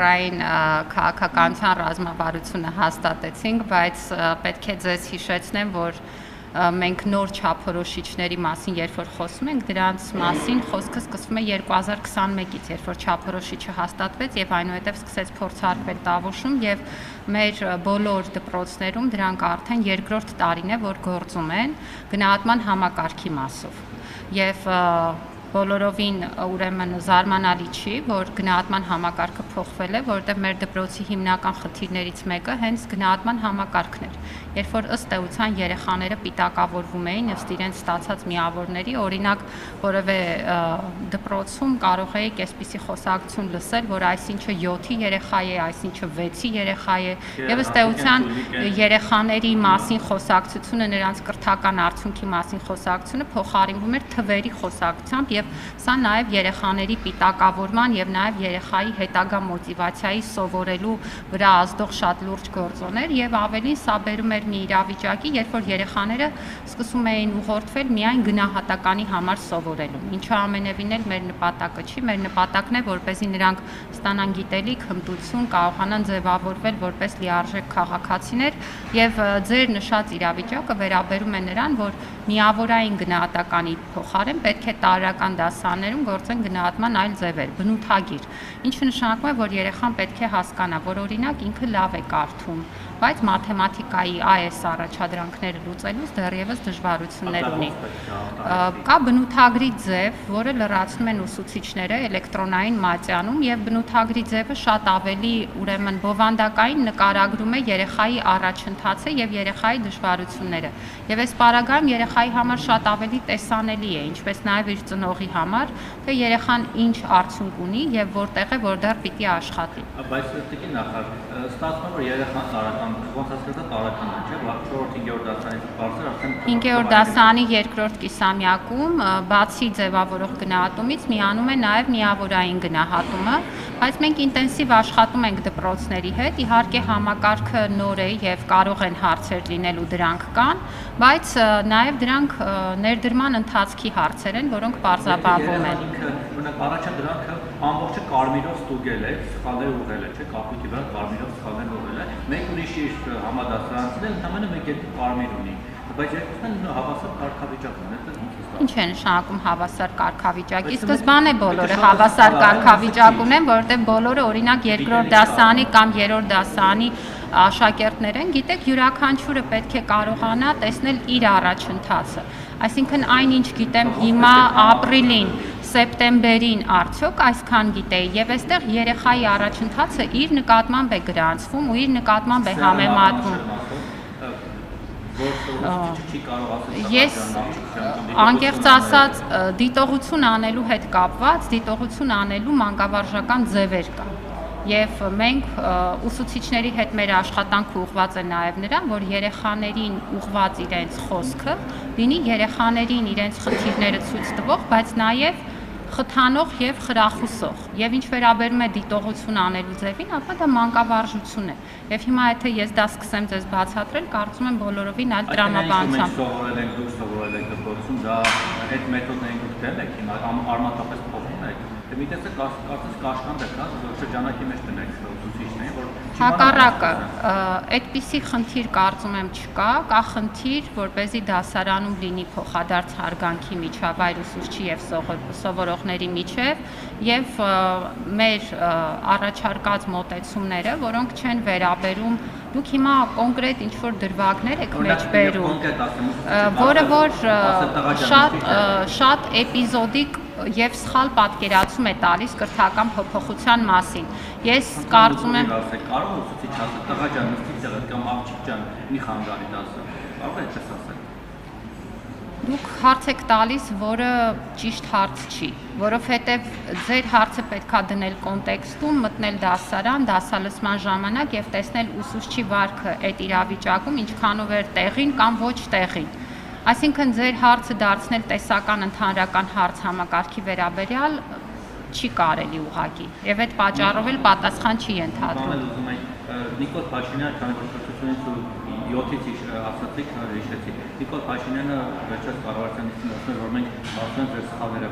Այն քաղաքականության ռազմավարությունը հաստատեցինք, բայց պետք է ձեզ հիշեցնեմ, որ մենք նոր չափորոշիչների մասին, երբ որ խոսում ենք, դրանց մասին խոսքը սկսվում է 2021-ից, երբ որ չափորոշիչը հաստատվեց եւ այնուհետեւ սկսեց փորձարկվել Տավուշում եւ մեր բոլոր դպրոցներում դրանք արդեն երկրորդ տարին է, որ գործում են գնահատման համակարգի մասով։ Եվ բոլորովին ուրեմն զարմանալի չի, որ գնահատման համակարգը փոխվել է, որովհետև մեր դպրոցի հիմնական խնդիրներից մեկը հենց գնահատման համակարգն էր։ Երբ որ ըստ էության երեխաները պիտակավորվում էին ըստ իրենց ստացած միավորների, օրինակ որևէ դպրոցում կարող էիք այսպիսի խոսակցություն լսել, որ այսինչը 7-ի երեխա է, այսինչը 6-ի երեխա է, եւ ըստ էության երեխաների մասին խոսակցությունը, նրանց կրթական արդյունքի մասին խոսակցությունը փոխարինվում էր թվերի խոսակցությամբ եւ սա նաեւ երեխաների պիտակավորման եւ նաեւ երեխայի հետագա մոտիվացիայի սովորելու վրա ազդող շատ լուրջ գործոն էր եւ ավելին սա բերում էր մի իրավիճակի, երբ որ երեխաները սկսում էին ուղղորդվել միայն գնահատականի համար սովորելու, ինչը ամենևին էլ մեր նպատակը չի, մեր նպատակն է, որպեսզի նրանք ստանան գիտելիք, հմտություն, կարողանան ձևավորվել որպես լիարժեք քաղաքացիներ եւ ձեր նշած իրավիճակը վերաբերում է նրան, որ միավորային գնահատականի փոխարեն պետք է տարրական դասարաններում գործեն գնահատման այլ ձևեր, բնութագիր, ինչը նշանակում է, որ երեխան պետք է հասկանա, որ օրինակ ինքը լավ է կարդում, բայց մաթեմատիկայի այս առաջադրանքները լուծելուց դեռևս դժվարություններ ունի։ Կա բնութագրի ձև, որը լրացնում են ուսուցիչները էլեկտրոնային մատյանում եւ բնութագրի ձևը շատ ավելի ուրեմն բովանդակային նկարագրում է երեխայի առաջընթացը եւ երեխայի դժվարությունները։ Եվ այս պարագայում երեխայի համար շատ ավելի տեսանելի է, ինչպես նաեւ իր ծնողի համար, թե երեխան ինչ արդյունք ունի եւ որտեղ է, որտեղ պիտի աշխատի։ Բայց դեպի նախար ստացվում է, որ երեխան տարական ոնց ասած տարական է, չէ՞, 4-5-րդ դասարանից բարձր արդեն 5-րդ դասարանի երկրորդ կիսամյակում բացի ձևավորող գնահատումից միանում է նաև միավորային գնահատումը, բայց մենք ինտենսիվ աշխատում ենք դպրոցների հետ, իհարկե համակարգը նոր է եւ կարող են հարցեր լինել ու դրանք կան, բայց նաև դրանք ներդրման ընթացքի հարցեր են, որոնք պարզաբանվում են։ Օրինակ առաջա դրանքը ամբողջը կարմիրով ստուգել է, սխալներ ուղղել է, չէ՞, կապույտի վրա կարմիրով սխալներ ուղղել է։ Մեկ ուրիշի համադասարանցին էլ ընդհանրապես մեկ երկու կարմիր ունի, բայց երկուսն էլ հավասար կարգավիճակ ունեն, դա ո՞նց է։ Ինչ է նշանակում հավասար կարգավիճակ։ Ի սկզբանե բոլորը հավասար կարգավիճակ ունեն, որովհետև բոլորը օրինակ երկրորդ դասարանի կամ երրորդ դասարանի աշակերտներ են, գիտեք, յուրաքանչյուրը պետք է կարողանա տեսնել իր առաջընթացը։ Այսինքն այնինչ գիտեմ հիմա ապրիլին, սեպտեմբերին արդյոք այսքան գիտեի եւ այստեղ երեխայի առաջընթացը իր նկատմամբ է գրանցվում ու իր նկատմամբ է համեմատվում։ Ես անկեղծ ասած դիտողություն անելու հետ կապված, դիտողություն անելու մանկավարժական ձևեր կա։ Եվ մենք ուսուցիչների հետ մեր աշխատանքը ուղղված է նաև նրան, որ երեխաներին ուղղված իրենց խոսքը լինի երեխաներին իրենց խնդիրները ցույց տվող, բայց նաև խթանող եւ խրախուսող։ Եվ ինչ վերաբերում է դիտողություն անելու ձևին, ապա դա մանկավարժություն է։ Եվ հիմա եթե ես դա սկսեմ ձեզ բացատրել, կարծում եմ բոլորովին այլ տրամաբանությամբ։ Սովորել ենք, դուք սովորել եք դպրոցում, դա այդ մեթոդներին դուք դեմ եք հիմա արմատապես փոխում եք։ Դե մի տեսակ կարծես կաշկանդ եք, հա, շրջանակի մեջ տնեք ուսուցիչներին, որ հակառակը, այդպիսի խնդիր կարծում եմ չկա, կա խնդիր, որպեսզի դասարանում լինի փոխադարձ հարգանքի միջավայր ուսուցչի եւ սովորողների միջև եւ մեր առաջարկած մոտեցումները, որոնք չեն վերաբերում, դուք հիմա կոնկրետ ինչ որ դրվագներ եք մեջ բերում, որը որ շատ էպիզոդիկ եւ սխալ պատկերացում է տալիս կրթական փոփոխության մասին։ Ես կարծում եմ կարող ուսուցիչ ասել, տղա ջան, նստի տեղը կամ աղջիկ ջան, մի խանգարի դասը։ Կարող է այդպես ասել։ Դուք հարց եք տալիս, որը ճիշտ հարց չի, որովհետև ձեր հարցը պետքա դնել կոնտեքստում, մտնել դասարան, դասալսման ժամանակ եւ տեսնել ուսուցչի վարքը այդ իրավիճակում ինչքանով էր տեղին կամ ոչ տեղին։ Այսինքն ձեր հարցը դարձնել տեսական ընդհանրական հարց համակարգի վերաբերյալ չի կարելի ուղղակի եւ այդ պատճառով էլ պատասխան չի ենթադրում։ Նիկոլ Փաշինյանը, քանի որ կրթությունից ու 7-ից ասացիք, հիշեցիք, Նիկոլ Փաշինյանը վերջերս կառավարության նիստին ասել, որ մենք ասում ենք, որ սխալները